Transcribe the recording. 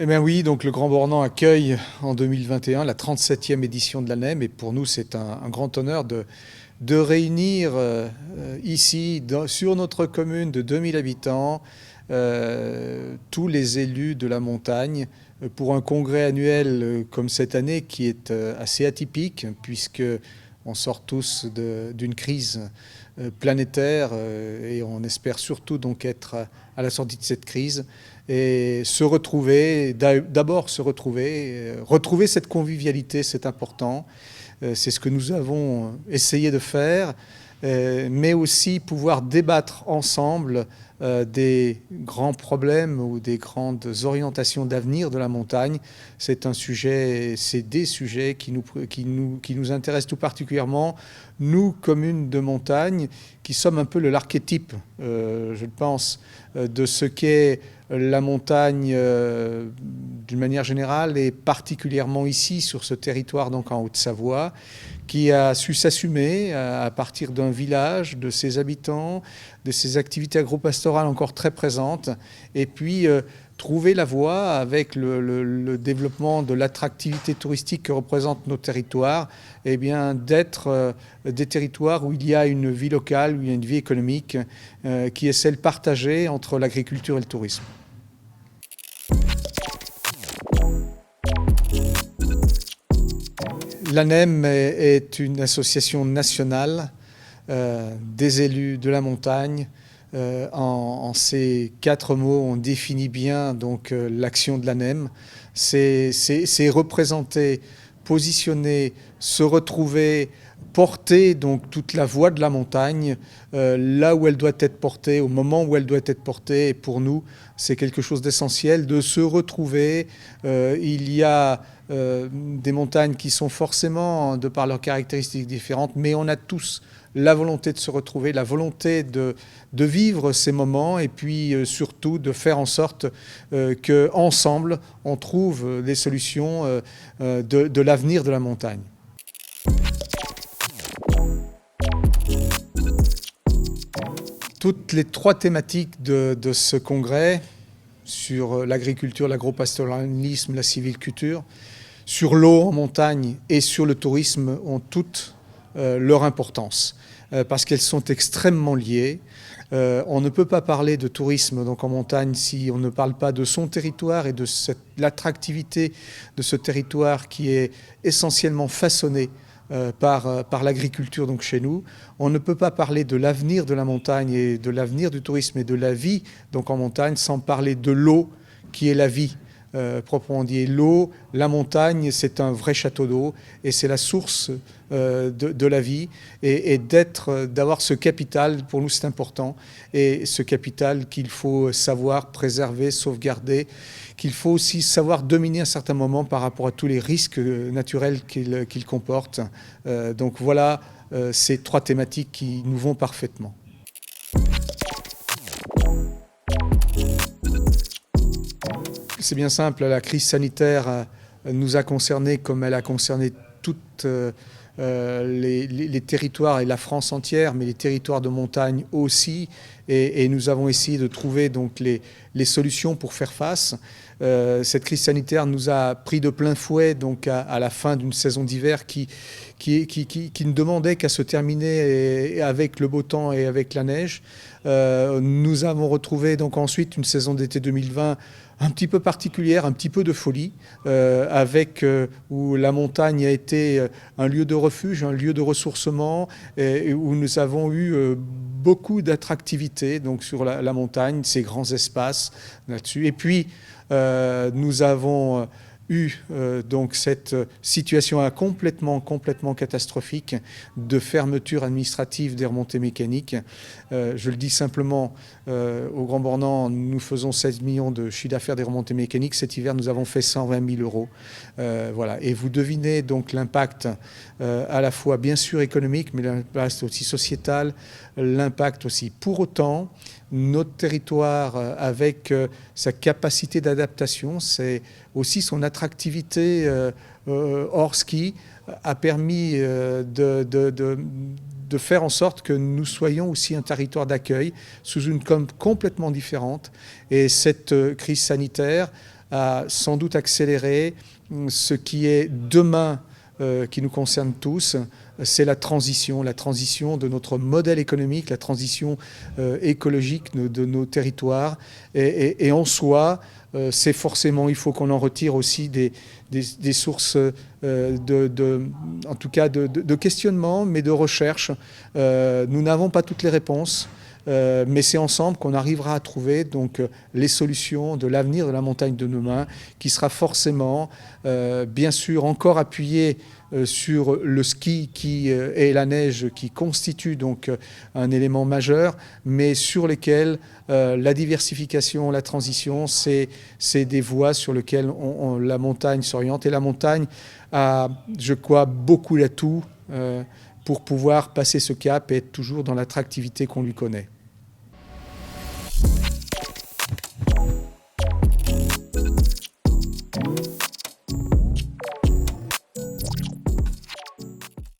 Eh bien oui, donc le Grand Bornand accueille en 2021 la 37e édition de l'ANEM et pour nous c'est un grand honneur de réunir ici sur notre commune de 2000 habitants tous les élus de la montagne pour un congrès annuel comme cette année qui est assez atypique puisque on sort tous d'une crise planétaire et on espère surtout donc être à la sortie de cette crise et se retrouver, d'abord se retrouver, retrouver cette convivialité, c'est important. C'est ce que nous avons essayé de faire, mais aussi pouvoir débattre ensemble des grands problèmes ou des grandes orientations d'avenir de la montagne. C'est un sujet, c'est des sujets qui nous intéressent tout particulièrement, nous, communes de montagne, qui sommes un peu l'archétype, je pense, de ce qu'est la montagne d'une manière générale et particulièrement ici sur ce territoire donc en Haute-Savoie qui a su s'assumer à partir d'un village, de ses habitants, de ses activités agro-pastorales encore très présentes et puis trouver la voie avec le développement de l'attractivité touristique que représentent nos territoires, eh bien d'être des territoires où il y a une vie locale, où il y a une vie économique qui est celle partagée entre l'agriculture et le tourisme. L'ANEM est une association nationale des élus de la montagne. En ces 4 mots, on définit bien donc l'action de l'ANEM. C'est représenter, positionner, se retrouver, porter donc toute la voix de la montagne là où elle doit être portée, au moment où elle doit être portée. Et pour nous, c'est quelque chose d'essentiel de se retrouver. Il y a des montagnes qui sont forcément, de par leurs caractéristiques différentes, mais on a tous la volonté de se retrouver, la volonté de vivre ces moments et puis surtout de faire en sorte qu'ensemble, on trouve des solutions de l'avenir de la montagne. Toutes les 3 thématiques de ce congrès, sur l'agriculture, l'agropastoralisme, la sylviculture, sur l'eau en montagne et sur le tourisme, ont toutes leur importance, parce qu'elles sont extrêmement liées. On ne peut pas parler de tourisme donc en montagne si on ne parle pas de son territoire et de l'attractivité de ce territoire qui est essentiellement façonné par l'agriculture donc chez nous. On ne peut pas parler de l'avenir de la montagne et de l'avenir du tourisme et de la vie donc en montagne sans parler de l'eau qui est la vie. Proprement dit, l'eau, la montagne, c'est un vrai château d'eau et c'est la source de la vie et d'avoir ce capital, pour nous c'est important, et ce capital qu'il faut savoir préserver, sauvegarder, qu'il faut aussi savoir dominer à certains moments par rapport à tous les risques naturels qu'il comporte. Donc voilà ces 3 thématiques qui nous vont parfaitement. C'est bien simple, la crise sanitaire nous a concernés comme elle a concerné toutes les territoires et la France entière, mais les territoires de montagne aussi. Et nous avons essayé de trouver donc les solutions pour faire face. Cette crise sanitaire nous a pris de plein fouet donc à la fin d'une saison d'hiver qui ne demandait qu'à se terminer avec le beau temps et avec la neige. Nous avons retrouvé donc ensuite une saison d'été 2020 un petit peu particulière, un petit peu de folie, où la montagne a été un lieu de refuge, un lieu de ressourcement, et où nous avons eu beaucoup d'attractivité donc sur la montagne, ces grands espaces là-dessus. Et puis nous avons eu donc cette situation complètement catastrophique de fermeture administrative des remontées mécaniques. Je le dis simplement, au Grand Bornand, nous faisons 16 millions de chiffre d'affaires des remontées mécaniques. Cet hiver, nous avons fait 120 000 euros. Voilà. Et vous devinez donc l'impact à la fois bien sûr économique, mais l'impact aussi sociétal, l'impact aussi. Pour autant, notre territoire, avec sa capacité d'adaptation, c'est aussi son attractivité hors ski, a permis de faire en sorte que nous soyons aussi un territoire d'accueil sous une com complètement différente. Et cette crise sanitaire à sans doute accélérer ce qui est demain, qui nous concerne tous, c'est la transition de notre modèle économique, la transition écologique de nos territoires. Et en soi, c'est forcément, il faut qu'on en retire aussi des sources en tout cas de questionnement, mais de recherche. Nous n'avons pas toutes les réponses. Mais c'est ensemble qu'on arrivera à trouver donc les solutions de l'avenir de la montagne de demain, qui sera forcément, bien sûr, encore appuyé sur le ski et la neige, qui constituent donc un élément majeur, mais sur lesquels la diversification, la transition, c'est des voies sur lesquelles la montagne s'oriente. Et la montagne a, je crois, beaucoup d'atouts pour pouvoir passer ce cap et être toujours dans l'attractivité qu'on lui connaît.